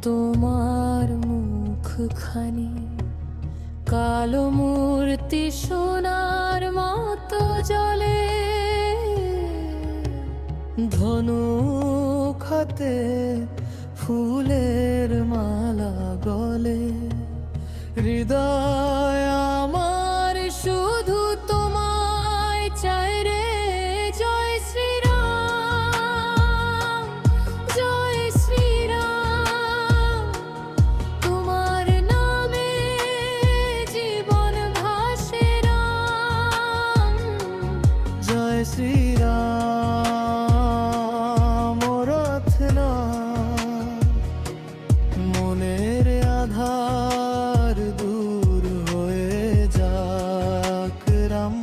তোমার মুখখানি কালো মূর্তি সোনার মতো জ্বলে, ধনুক হাতে ফুলের মালা গলে। হৃদয় আমার শুধু তোমায় চায় রে। জয় শ্রীরাম, জয় শ্রীরাম, তোমার নামে জীবন ভাসে রাম। জয় শ্রীরাম, রথ না মনের আধার দূর হয়ে যাক রাম।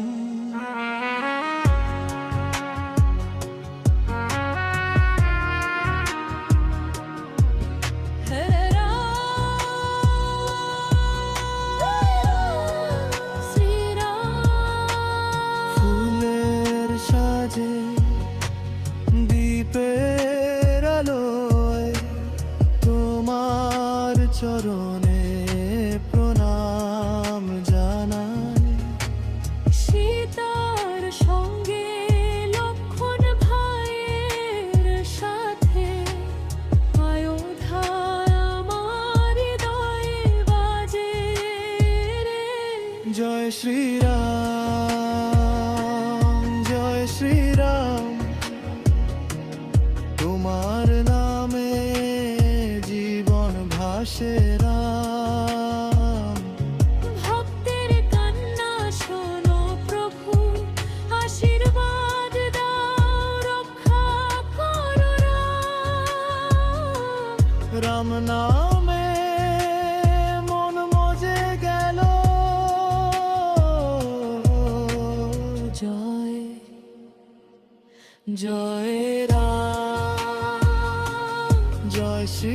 ফুলের সাজে দীপের আলোয় তোমার চরণে প্রণাম জানাই। সীতার সঙ্গে লক্ষ্মণ ভাইয়ের সাথে অযোধ্যায় আমার হৃদয়ে বাজে রে। জয় শ্রীরাম, জয় শ্রীরাম, তোমার নামে জীবন ভাসে রাম। ভক্তের কান্না শোনো প্রভু, আশীর্বাদ দাও, রক্ষা করো রাম। রাম নামে মন মজে গেল। জয় জয় রাম, জয় শ্রী